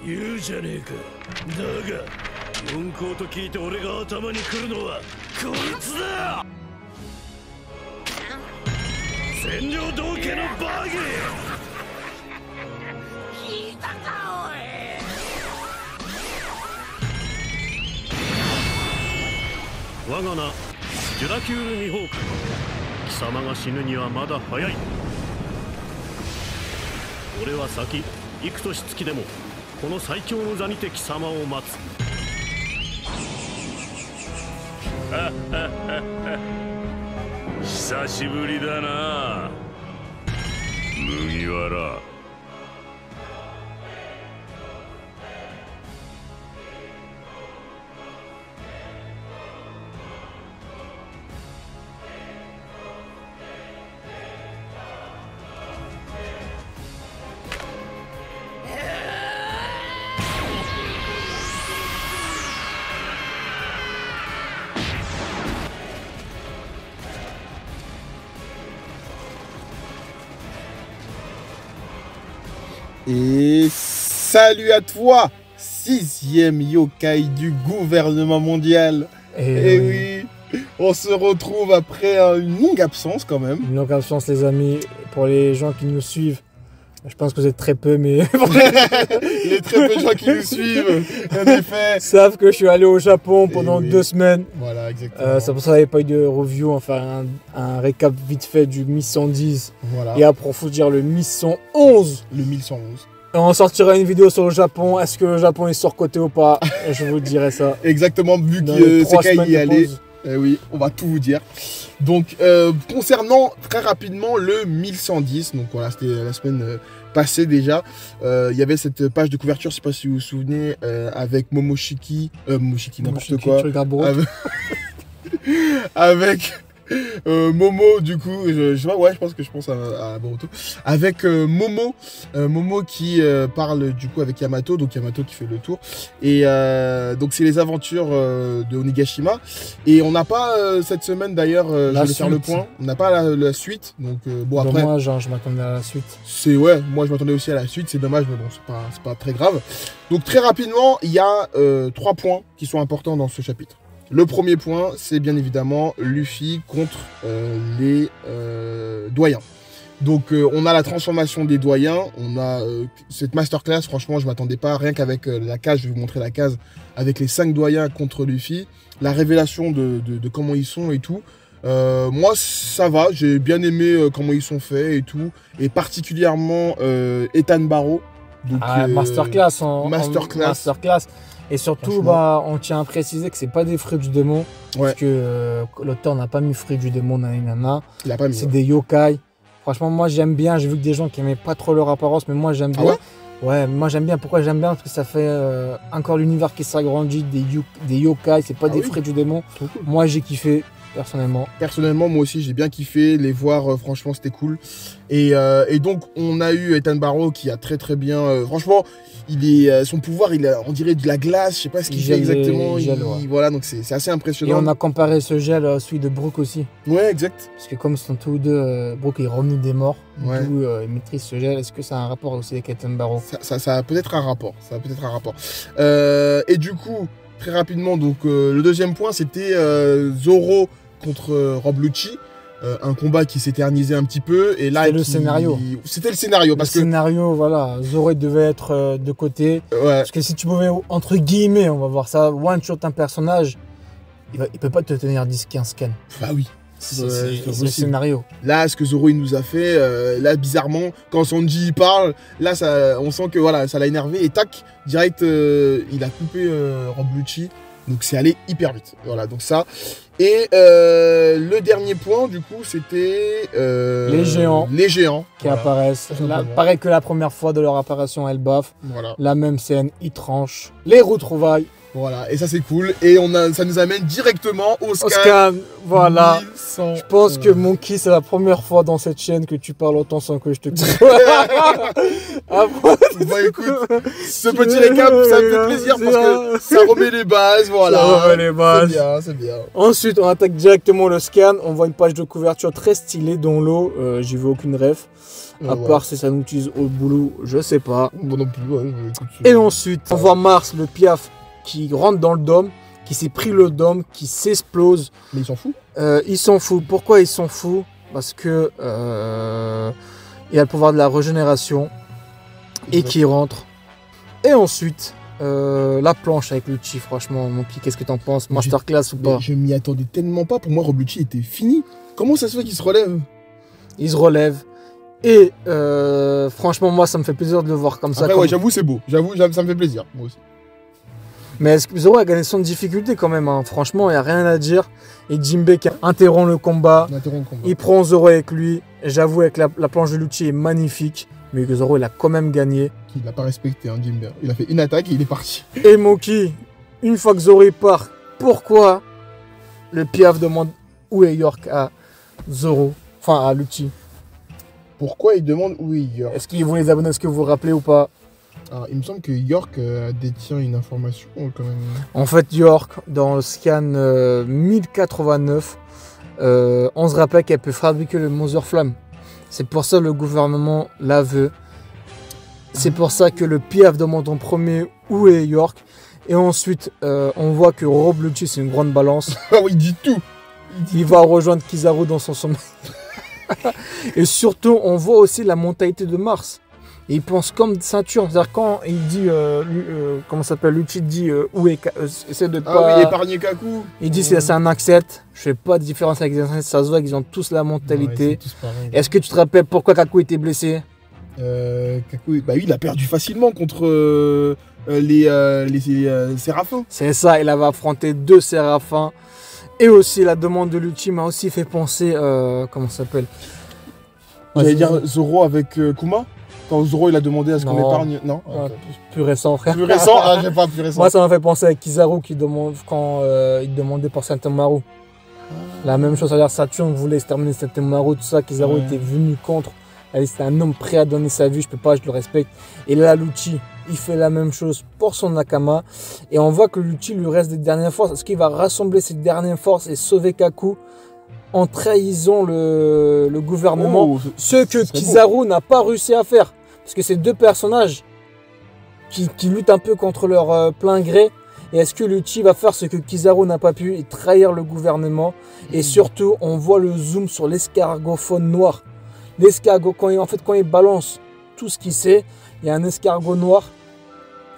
言うじゃねえか。だが四皇と聞いて俺が頭に来るのはこいつだ。占領道家のバギー。聞いたかおい。我が名ジュラキュールミホーク。貴様が死ぬにはまだ早い。俺は先幾年月でもこの最強の座にて貴様を待つ。久しぶりだな麦わら。Et salut à toi, 6e yokai du gouvernement mondial. Et oui, on se retrouve après une longue absence quand même. Une longue absence les amis, pour les gens qui nous suivent. Je pense que vous êtes très peu, mais les très peu de gens qui nous suivent, en effet, savent que je suis allé au Japon pendant 2 semaines. Voilà, exactement. C'est pour ça qu'il n'y avait pas eu de review, enfin un récap vite fait du 1110. Voilà. Et approfondir le 1111. Le 1111. Et on sortira une vidéo sur le Japon. Est-ce que le Japon est surcoté ou pas? Je vous dirai ça. Exactement, vu que Sekai y est allé. Oui, on va tout vous dire. Donc, concernant très rapidement le 1110, donc voilà, c'était la semaine passée déjà. Il y avait cette page de couverture, je sais pas si vous vous souvenez, avec Momoshiki, n'importe quoi. Avec Momo, du coup, je sais pas, ouais, je pense à Boruto. Avec Momo qui parle du coup avec Yamato, donc Yamato qui fait le tour. Et donc c'est les aventures de Onigashima. Et on n'a pas cette semaine d'ailleurs, je vais faire le point. On n'a pas la suite, donc bon après. Dommage, genre, je m'attendais à la suite. C'est ouais, moi je m'attendais aussi à la suite, c'est dommage, mais bon, c'est pas très grave. Donc très rapidement, il y a 3 points qui sont importants dans ce chapitre. Le premier point, c'est bien évidemment Luffy contre les doyens. Donc on a la transformation des doyens, on a cette masterclass, franchement je m'attendais pas, rien qu'avec la case, je vais vous montrer la case, avec les 5 doyens contre Luffy, la révélation de comment ils sont et tout. Moi ça va, j'ai bien aimé comment ils sont faits et tout, et particulièrement Ethan Barrow. Donc, masterclass. Masterclass. Et surtout, bah, on tient à préciser que c'est pas des fruits du démon. Ouais. Parce que l'auteur n'a pas mis fruits du démon, nanana. Il a pas mis. C'est des yokai. Franchement, moi j'aime bien. J'ai vu que des gens qui aimaient pas trop leur apparence, mais moi j'aime bien. Ouais, moi j'aime bien. Pourquoi j'aime bien? Parce que ça fait encore l'univers qui s'agrandit, des yokai. C'est pas des fruits du démon. Cool. Moi j'ai kiffé. Personnellement, moi aussi, j'ai bien kiffé. Les voir, franchement, c'était cool. Et donc, on a eu Ethan Barrow qui a très bien... franchement, son pouvoir, on dirait de la glace. Je sais pas ce qu'il fait exactement. Voilà, donc c'est assez impressionnant. Et on a comparé ce gel à celui de Brook aussi. Ouais, exact. Parce que comme ils sont tous deux, Brook est revenu des morts. Ouais. D'où il maîtrise ce gel. Est-ce que ça a un rapport aussi avec Ethan Barrow? Ça a peut-être un rapport. Et du coup, très rapidement, donc le deuxième point, c'était Zoro contre Rob Lucci. Un combat qui s'éternisait un petit peu. Et là, c'était le scénario. C'était le scénario. Le scénario, voilà. Zoro devait être de côté. Ouais. Parce que si tu pouvais, entre guillemets, on va voir ça, one-shot un personnage, il peut pas te tenir 10-15 scans. Bah oui. C'est le scénario. Là, ce que Zoro il nous a fait, là, bizarrement, quand Sanji il parle, là, on sent que voilà, ça l'a énervé. Et tac, direct, il a coupé Rob Lucci. Donc c'est allé hyper vite. Voilà, donc ça. Et le dernier point, du coup, c'était les géants. Les géants qui apparaissent. Là, pareil que la première fois de leur apparition, elle baffe. Voilà. La même scène, ils tranchent. Les retrouvailles. Voilà, et ça c'est cool. Et ça nous amène directement au scan. Voilà. 1100. Je pense que Monkey, c'est la première fois dans cette chaîne que tu parles autant sans que je te dise. Bon, écoute, ce petit récap, ça me fait plaisir parce que ça remet les bases. Voilà. Ça remet les bases. C'est bien. Ensuite, on attaque directement le scan. On voit une page de couverture très stylée dans l'eau. J'y veux aucune ref. À part si ça nous utilise au boulot, je sais pas. Bon non plus, ouais, écoute, Et ensuite, on voit Mars, le Piaf, qui rentre dans le dôme, qui s'est pris le dôme, qui s'explose. Mais il s'en fout. Il s'en fout. Pourquoi il s'en fout? Parce que il a le pouvoir de la régénération et qui rentre. Et ensuite, la planche avec Lucci, franchement, mon petit, qu'est-ce que t'en penses? Masterclass ou pas? Je m'y attendais tellement pas. Pour moi, Rob Lucci était fini. Comment ça se fait qu'il se relève? Il se relève. Et franchement, moi, ça me fait plaisir de le voir comme ça. Après, ouais, j'avoue, c'est beau. J'avoue, ça me fait plaisir. Moi aussi. Mais est-ce que Zoro a gagné sans difficulté quand même, hein. Franchement, il n'y a rien à dire. Et Jinbei qui interrompt le combat. Il prend Zoro avec lui. J'avoue, avec la planche de Lucci est magnifique. Mais que Zoro, il a quand même gagné. Il l'a pas respecté, hein, Jinbei. Il a fait une attaque et il est parti. Et Moki, une fois que Zoro part, pourquoi le Piaf demande où est York à Zoro? Enfin, à Lucci. Pourquoi il demande où est York? Est-ce qu'il vous les abonnés, est-ce que vous vous rappelez ou pas? Alors, il me semble que York détient une information quand même. En fait, York, dans le scan 1089, on se rappelle qu'elle peut fabriquer le Mother Flamme. C'est pour ça que le gouvernement la veut. C'est pour ça que le Piaf demande en premier où est York. Et ensuite, on voit que Rob Lucci, c'est une grande balance. Ah oui, il dit tout. Il va rejoindre Kizaru dans son sommeil. Et surtout, on voit aussi la mentalité de Mars. Et il pense comme ceinture. C'est-à-dire quand il dit, comment ça s'appelle, Lucci dit où est, essaie de pas... Ah oui, épargner Kaku. Il dit c'est un accept. Je fais pas de différence avec les ancêtres. Ça se voit qu'ils ont tous la mentalité. Ouais, est-ce que tu te rappelles pourquoi Kaku était blessé? Kaku, bah oui, il a perdu facilement contre les Séraphins. C'est ça, il avait affronté 2 Séraphins. Et aussi, la demande de Lucci m'a aussi fait penser, comment ça s'appelle? J'allais dire Zoro avec Kuma. Quand Zoro il a demandé à ce qu'on épargne. Non, okay. Plus récent, frère. Plus récent? Ah, j'ai pas plus récent. Moi, ça m'a fait penser à Kizaru qui demande, quand il demandait pour Sentomaru. La même chose, c'est-à-dire Saturne voulait exterminer Sentomaru, tout ça. Kizaru était venu contre. C'était un homme prêt à donner sa vie, je peux pas, je le respecte. Et là, Lucci, il fait la même chose pour son Nakama. Et on voit que Lucci lui reste des dernières forces. Est-ce qu'il va rassembler ses dernières forces et sauver Kaku en trahissant le gouvernement? Ce que Kizaru n'a pas réussi à faire. Parce que c'est 2 personnages qui luttent un peu contre leur plein gré. Et est-ce que Lucci va faire ce que Kizaru n'a pas pu et trahir le gouvernement? Et surtout, on voit le zoom sur l'escargophone noir. L'escargot, quand il balance tout ce qu'il sait, il y a un escargot noir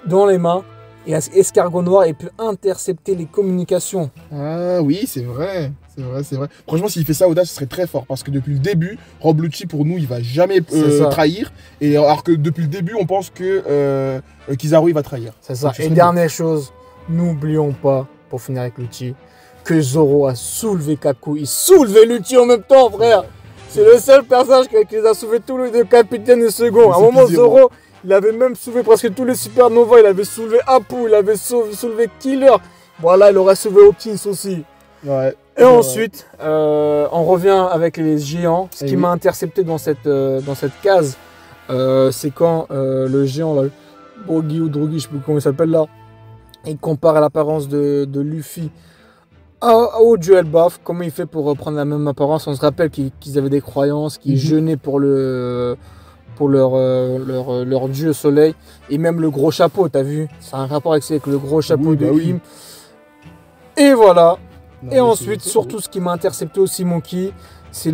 dans les mains. Et un escargot noir, il peut intercepter les communications. Ah oui, c'est vrai. C'est vrai. Franchement, s'il fait ça, Oda, ce serait très fort. Parce que depuis le début, Rob Lucci, pour nous, il va jamais trahir. Et alors que depuis le début, on pense que Kizaru, il va trahir. C'est ça. Et dernière chose, n'oublions pas, pour finir avec Lucci, que Zoro a soulevé Kaku. Il soulevait Lucci en même temps, frère. C'est le seul personnage qui les a soulevés tous les 2, capitaine et second. À un moment, Zoro, il avait même soulevé presque tous les supernovas. Il avait soulevé Apu, il avait soulevé Killer. Voilà, il aurait soulevé Hawkins aussi. Ouais. Et ensuite, on revient avec les géants. Ce qui m'a intercepté dans cette case, c'est quand le géant, là, Bogi ou Drogi, je ne sais plus comment il s'appelle là, il compare à l'apparence de Luffy au Duel Buff. Comment il fait pour reprendre la même apparence? On se rappelle qu'ils avaient des croyances, qu'ils jeûnaient pour leur dieu soleil. Et même le gros chapeau, t'as vu? C'est un rapport avec le gros chapeau de Him. Et voilà. Non, et ensuite, surtout ce qui m'a intercepté aussi, Monkey, c'est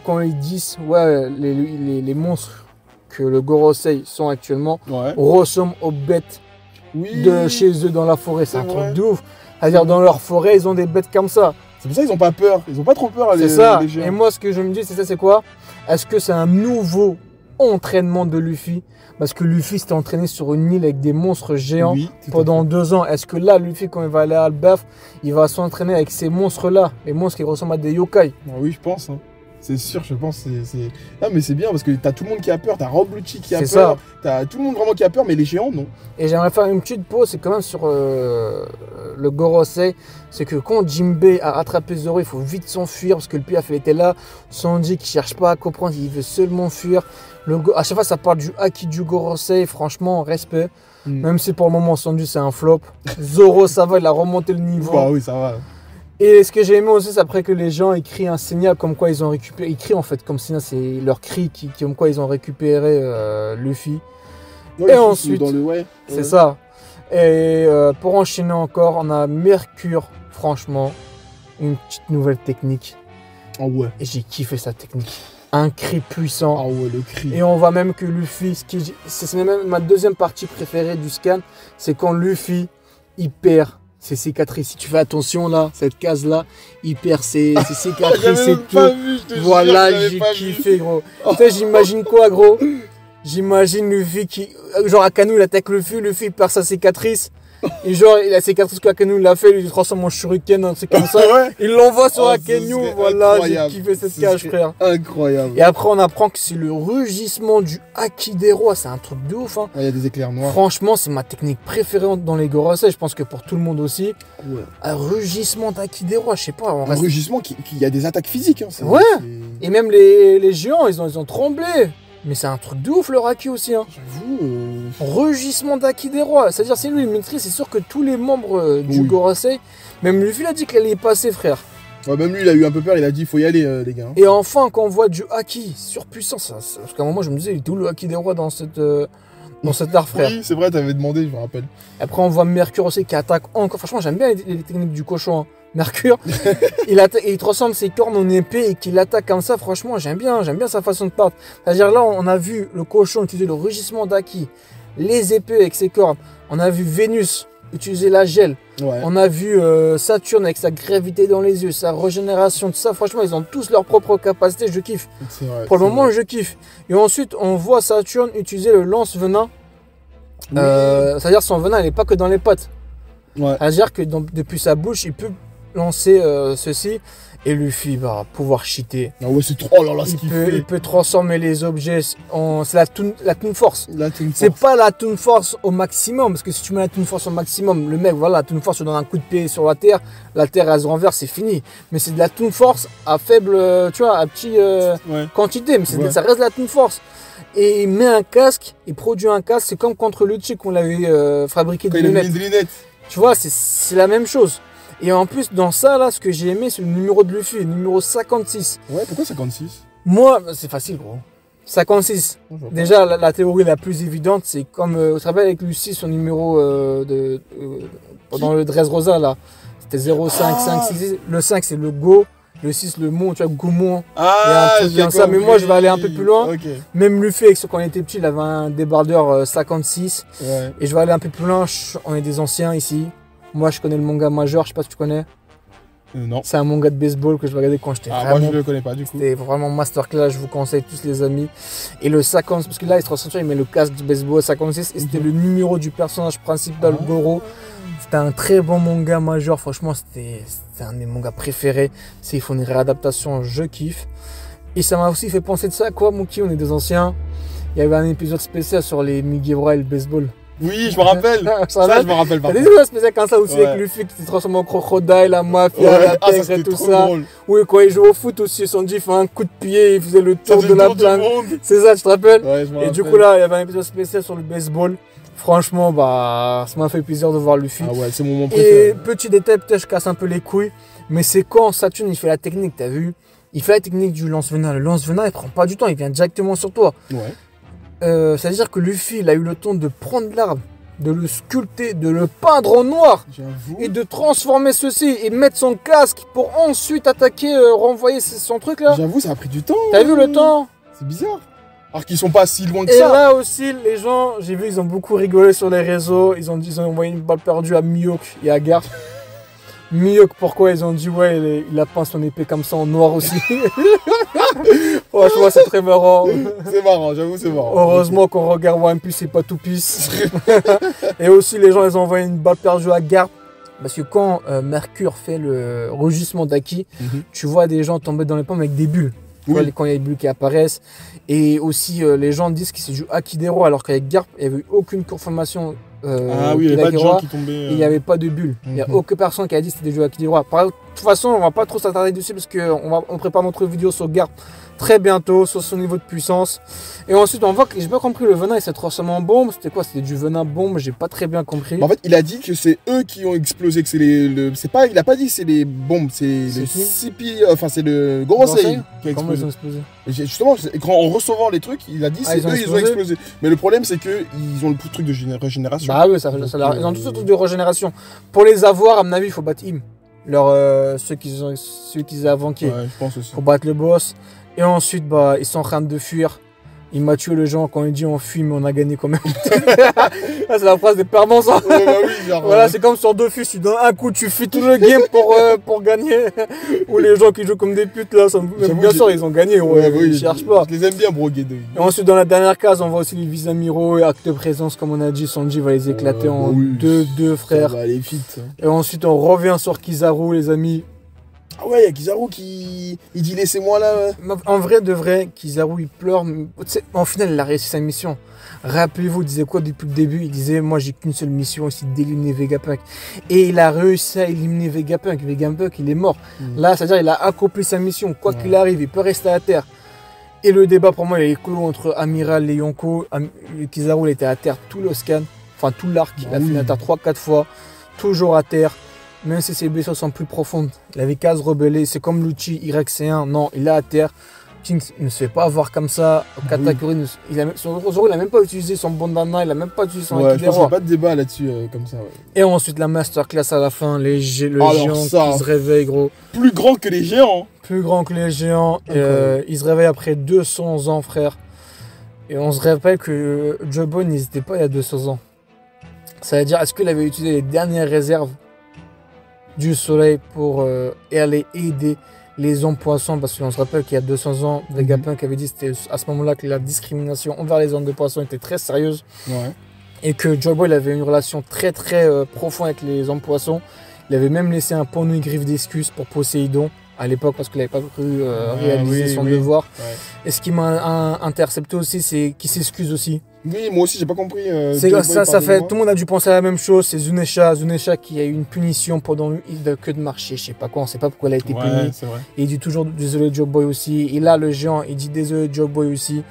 quand ils disent les monstres que le Gorosei sont actuellement ressemblent aux bêtes de chez eux dans la forêt. C'est un truc de ouf. C'est-à-dire dans leur forêt, ils ont des bêtes comme ça. C'est pour ça qu'ils n'ont pas peur. Ils n'ont pas trop peur. C'est ça. Et moi, ce que je me dis, c'est quoi? Est-ce que c'est un nouveau entraînement de Luffy? Parce que Luffy s'était entraîné sur une île avec des monstres géants pendant 2 ans. Est-ce que là, Luffy, quand il va aller à Alberf, il va s'entraîner avec ces monstres-là? Les monstres qui ressemblent à des yokai. Oui, je pense. Hein. C'est sûr, je pense. Ah, mais c'est bien parce que t'as tout le monde qui a peur. T'as Rob Lucci qui a peur. T'as tout le monde vraiment qui a peur, mais les géants, non. Et j'aimerais faire une petite pause. C'est quand même sur le Gorosei. C'est que quand Jinbei a attrapé Zoro, il faut vite s'enfuir parce que le Piaf était là. Sanji qui cherche pas à comprendre, il veut seulement fuir. À chaque fois, ça parle du haki du Gorosei. Franchement, respect. Même si pour le moment, Sanji, c'est un flop. Zoro, ça va, il a remonté le niveau. Bah oui, ça va. Et ce que j'ai aimé aussi, c'est après que les gens écrivent un signal comme quoi ils ont récupéré. Ils crient en fait, comme signal, c'est leur cri comme quoi ils ont récupéré Luffy. Ouais, Et ensuite, dans le ouais. c'est ça. Et pour enchaîner encore, on a Mercure, franchement, une petite nouvelle technique. Ah ouais. Et j'ai kiffé sa technique. Un cri puissant. Ah ouais, le cri. Et on voit même que Luffy, c'est même ma deuxième partie préférée du scan, c'est quand Luffy, il perd ses cicatrices. Si tu fais attention là, cette case là, il perd ses cicatrices et tout. Voilà, j'ai kiffé gros. Tu sais, j'imagine quoi gros? J'imagine Luffy qui, genre Akainu il attaque Luffy il perd sa cicatrice. Et genre, il a cicatrice qu'Akainu l'a fait, il transforme en shuriken, un truc comme ça. Ouais. Il l'envoie sur Akainu, voilà, j'ai incroyable. kiffé cette cage, frère. Incroyable. Et après, on apprend que c'est le rugissement du Haki des rois, c'est un truc de ouf. Hein. Il y a des éclairs noirs. Franchement, c'est ma technique préférée dans les Gorosei, je pense que pour tout le monde aussi. Ouais. Un rugissement d'Haki des rois, je sais pas. Un rugissement qui a des attaques physiques. Hein. Ouais. Et même les géants, ils ont tremblé. Mais c'est un truc de ouf le Haki aussi. Hein. J'avoue. Rugissement d'Haki des rois. C'est-à-dire, si lui il maîtrise, c'est sûr que tous les membres du Oui. Gorosei, même Luffy l'a dit qu'elle allait y passer, frère. Ouais, même lui, il a eu un peu peur, il a dit, il faut y aller, les gars. Hein. Et enfin, quand on voit du Haki surpuissant, parce qu'à un moment, je me disais, il était où le Haki des rois dans cet art, frère. Oui, c'est vrai, t'avais demandé, je me rappelle. Après, on voit Mercure aussi qui attaque encore. Franchement, j'aime bien les techniques du cochon. Hein. Mercure, il transforme ses cornes en épée et qu'il attaque comme ça. Franchement, j'aime bien sa façon de partir. C'est-à-dire là, on a vu le cochon utiliser le rugissement d'Haki, les épées avec ses cornes. On a vu Vénus utiliser la gel. Ouais. On a vu Saturne avec sa gravité dans les yeux, sa régénération, tout ça. Franchement, ils ont tous leur propre capacité. Je kiffe. C'est vrai. Pour le moment, je kiffe. Et ensuite, on voit Saturne utiliser le lance-venin. Oui. C'est-à-dire son venin, il n'est pas que dans les pattes. Ouais. C'est-à-dire que depuis sa bouche, il peut lancer ceci. Et Luffy va pouvoir cheater. Ah ouais, c'est trop, oh là là, ce qu'il fait. Il peut transformer les objets en... C'est la Toon Force. La Toon C'est Force. pas la Toon Force au maximum. Parce que si tu mets la Toon Force au maximum, le mec, voilà, la Toon Force, tu donne un coup de pied sur la terre elle se renverse, c'est fini. Mais c'est de la Toon Force à faible, tu vois, à petite Ouais. quantité. Mais Ouais. ça reste de la Toon Force. Et il met un casque, il produit un casque. C'est comme contre Lucci qu'on l'avait fabriqué Quand des il a mis lunettes. des lunettes. Tu vois, c'est la même chose. Et en plus, dans ça, là, ce que j'ai aimé, c'est le numéro de Luffy, le numéro 56. Ouais, pourquoi 56? Moi, c'est facile, gros. 56. Je vois pas. Déjà, la théorie la plus évidente, c'est comme, vous vous rappelez avec Lucie, son numéro pendant le Dressrosa, là. C'était 0, 5, 5, 6. Le 5, c'est le Go. Le 6, le Mon, tu vois, Goumon. Ah, Il y a un truc j'ai comme ça, mais moi, je vais aller un peu compris. plus loin. Ok. Même Luffy, quand il était petit, il avait un débardeur 56. Ouais. Et je vais aller un peu plus loin. On est des anciens ici. Moi, je connais le manga majeur, je sais pas si tu connais. Non. C'est un manga de baseball que je regardais quand j'étais Ah, vraiment... moi, je le connais pas, du coup. C'était vraiment masterclass, je vous conseille tous les amis. Et le 50, parce que là, il se transforme, il met le casque du baseball 56, et c'était le numéro du personnage principal, Ah. Goro. C'était un très bon manga majeur, franchement, c'était un de mes mangas préférés. S'ils font une réadaptation, je kiffe. Et ça m'a aussi fait penser de ça à quoi, Mookie, on est des anciens. Il y avait un épisode spécial sur les Mugiwara et le baseball. Oui, je me rappelle. Ça, je me rappelle pas. T'as des épisodes spéciaux comme ça aussi Ouais. avec Luffy qui se transforme en crocodile, la mafia, Ouais. la Ah, ça, pègre et c'était tout trop ça. drôle. Oui, quand il joue au foot aussi, Sanji fait un coup de pied, il faisait le Ça tour faisait de la le tour du planète. monde. C'est ça, tu te rappelles? Ouais, je me Et du rappelle. coup là, il y avait un épisode spécial sur le baseball. Franchement, bah, ça m'a fait plaisir de voir Luffy. Ah ouais, c'est mon moment Et préféré. petit détail, peut-être je casse un peu les couilles, mais c'est quand Saturne il fait la technique, t'as vu? Il fait la technique du lance-venin. Le lance-venin, il prend pas du temps, il vient directement sur toi. Ouais. C'est-à-dire que Luffy, il a eu le temps de prendre l'arbre, de le sculpter, de le peindre en noir. J'avoue. Et de transformer ceci et mettre son casque pour ensuite attaquer, renvoyer son truc là. J'avoue, ça a pris du temps. T'as vu le temps? C'est bizarre. Alors qu'ils sont pas si loin que Et ça. là aussi, les gens, j'ai vu, ils ont beaucoup rigolé sur les réseaux. Ils ont envoyé une balle perdue à Mihawk et à Garp. Mihawk, pourquoi ils ont dit ouais, il a peint son épée comme ça en noir aussi. Franchement, c'est très marrant. C'est marrant, j'avoue, c'est marrant. Heureusement qu'on regarde One Piece et pas Two Piece. Et aussi, les gens, ils ont envoyé une balle perdue à Garp. Parce que quand Mercure fait le rugissement d'Haki, Mhm. tu vois des gens tomber dans les pommes avec des bulles. Tu vois, Oui. quand il y a des bulles qui apparaissent. Et aussi, les gens disent que c'est du Haki des rois, alors qu'avec Garp, il n'y avait eu aucune confirmation. Ah oui, il y avait pas de gens qui tombaient. Il n'y avait pas de bulles. Il n'y a Mhm. aucune personne qui a dit que c'était des jeux Haki des rois. Par exemple, toute façon, on va pas trop s'attarder dessus parce qu'on prépare notre vidéo sur Garp très bientôt, sur son niveau de puissance. Et ensuite, on voit que j'ai pas compris, le venin il s'est transformé en bombe. C'était quoi? C'était du venin bombe, j'ai pas très bien compris. En fait, il a dit que c'est eux qui ont explosé, que c'est il a pas dit que c'est les bombes, c'est le CP, enfin c'est le Gorosei qui a Comment explosé. ils ont explosé? Justement, en recevant les trucs, il a dit c'est eux, ils ont explosé. Mais le problème, c'est que ils ont le truc de régénération. Bah oui, ils ont tous ce truc de régénération. Pour les avoir, à mon avis, il faut battre Im. Ceux qu'ils ont avant qui. Ouais, je pense aussi. Pour battre le boss. Et ensuite, bah, ils sont en train de fuir. Il m'a tué le gens quand il dit on fuit, mais on a gagné quand même. C'est la phrase des permans, ça. Ouais, bah oui, genre, voilà, c'est comme sur Dofus, tu donnes un coup, tu fuis tout le game pour gagner. Ou les gens qui jouent comme des putes, là, bien sûr, ils ont gagné, ils cherchent pas. Je les aime bien, bro, Guédé. Et ensuite, dans la dernière case, on voit aussi les Visamiro et acte de présence, comme on a dit, Sanji va les éclater en deux frères. Ça va aller vite. Et ensuite, on revient sur Kizaru, les amis. Ah ouais, il y a Kizaru qui dit laissez-moi là. En vrai de vrai, Kizaru il pleure. En final, il a réussi sa mission. Rappelez-vous, il disait quoi depuis le début? Il disait moi j'ai qu'une seule mission, c'est d'éliminer Vegapunk. Et il a réussi à éliminer Vegapunk. Vegapunk il est mort. Là, c'est-à-dire il a accompli sa mission. Quoi qu'il arrive, il peut rester à terre. Et le débat pour moi il est clos entre Amiral et Yonko. Kizaru il était à terre tout le scan, enfin tout l'arc. Il a fini à terre 3-4 fois, toujours à terre. Même si ses blessures sont plus profondes, il avait qu'à se rebeller. C'est comme Lucci, Y1, non, il est à terre. King ne se fait pas avoir comme ça. Katakuri, il a même pas utilisé son bandana, il a même pas utilisé son Aikido. Je pense qu'il n'y a pas de débat là-dessus, comme ça. Ouais. Et ensuite, la masterclass à la fin, le géant qui se réveille, gros. Plus grand que les géants. Plus grand que les géants. Il se réveille après 200 ans, frère. Et on se rappelle que Joe Boy n'hésitait pas il y a 200 ans. Ça veut dire, est-ce qu'il avait utilisé les dernières réserves du soleil pour aller aider les hommes poissons, parce qu'on se rappelle qu'il y a 200 ans, Vegapunk avait dit que c'était à ce moment-là que la discrimination envers les hommes de poissons était très sérieuse et que Joe Boy avait une relation très profonde avec les hommes poissons. Il avait même laissé un poneglyphe d'excuses pour Poséidon à l'époque parce qu'il n'avait pas cru réaliser son devoir. Et ce qui m'a intercepté aussi, c'est qu'il s'excuse aussi. Oui, moi aussi, j'ai pas compris. Ça fait, tout le monde a dû penser à la même chose. C'est Zunesha qui a eu une punition pendant que de marcher, je sais pas quoi, on sait pas pourquoi elle a été punie. Et il dit toujours désolé Joe Boy aussi. Et là, le géant, il dit désolé Joe Boy aussi.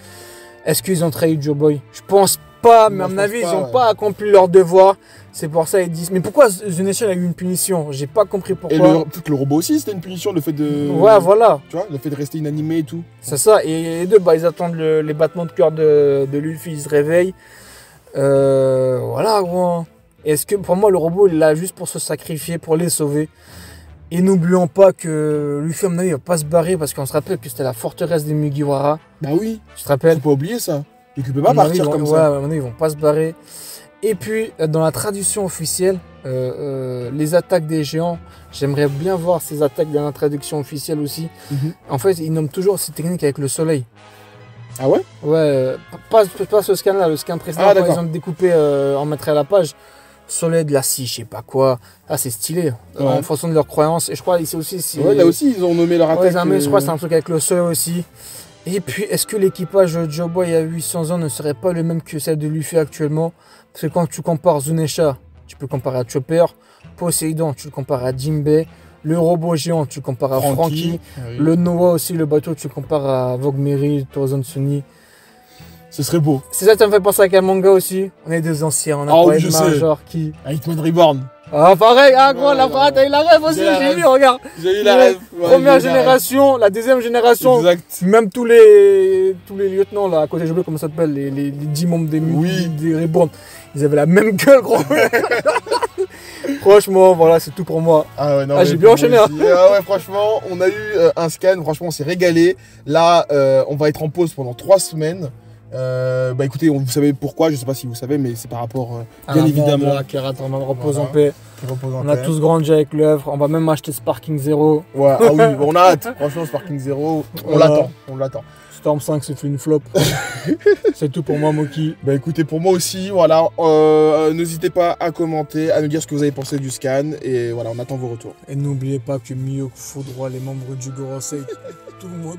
Est-ce qu'ils ont trahi Joe Boy? Je pense pas, mais à mon avis, ils n'ont pas accompli leur devoir. C'est pour ça qu'ils disent. Mais pourquoi Zunesha a eu une punition? J'ai pas compris pourquoi. Et le robot aussi, c'était une punition, le fait de. Ouais, voilà. Tu vois, le fait de rester inanimé et tout. C'est ça. Et les deux, bah, ils attendent les battements de cœur de Luffy, ils se réveillent. Voilà, gros. Est-ce que pour moi, le robot, il est là juste pour se sacrifier, pour les sauver? Et n'oublions pas que Luffy, à mon avis, il va pas se barrer parce qu'on se rappelle que c'était la forteresse des Mugiwara. Bah oui. Tu te rappelles? Faut pas oublier ça. Donc il peut pas partir comme ça. Ouais, à mon avis, ils vont pas se barrer. Et puis, dans la traduction officielle, les attaques des géants, j'aimerais bien voir ces attaques dans la traduction officielle aussi. En fait, ils nomment toujours ces techniques avec le soleil. Ah ouais? Ouais, pas ce scan-là, le scan précédent, quand ils ont découpé en mettre à la page. Soleil de la scie, je sais pas quoi. Ah, c'est stylé, en fonction de leurs croyances. Et je crois ici aussi... Ouais, là aussi, ils ont nommé leur attaque. Je crois que c'est un truc avec le soleil aussi. Et puis, est-ce que l'équipage de Joe Boy à 800 ans ne serait pas le même que celle de Luffy actuellement? Parce que quand tu compares Zunesha, tu peux comparer à Chopper. Poséidon, tu le compares à Jinbei. Le robot géant, tu le compares à Franky. Le Noah aussi, le bateau, tu le compares à Vogue Mary, Torozon Sunny. Ce serait beau. C'est ça, ça me fait penser à un manga aussi. On est des anciens, on a pas de genre qui. Hitman Reborn. Ah, pareil, ah, gros, la frère, t'as eu la rêve aussi, j'ai vu, regarde. J'ai eu la rêve. Première génération, la deuxième génération. Exact. Même tous les lieutenants, là, à côté, je sais pas comment ça s'appelle, les 10 membres des Reborn. Ils avaient la même gueule, gros. Franchement, voilà, c'est tout pour moi. Ah ouais, non, j'ai bien enchaîné. Ah ouais, franchement, on a eu un scan, franchement, on s'est régalé. Là, on va être en pause pendant 3 semaines. Bah écoutez, vous savez pourquoi, je sais pas si vous savez, mais c'est par rapport, bien évidemment. Repose en paix. On a tous grandi avec l'œuvre, on va même acheter Sparking Zero. Ouais, ah oui, on a hâte. Franchement, Sparking Zero, on l'attend. Storm 5, c'est fait une flop. C'est tout pour moi, Moki. Bah écoutez, pour moi aussi, voilà. N'hésitez pas à commenter, à nous dire ce que vous avez pensé du scan. Et voilà, on attend vos retours. Et n'oubliez pas que Miyoko foudroie les membres du Gorosei. Tout le monde.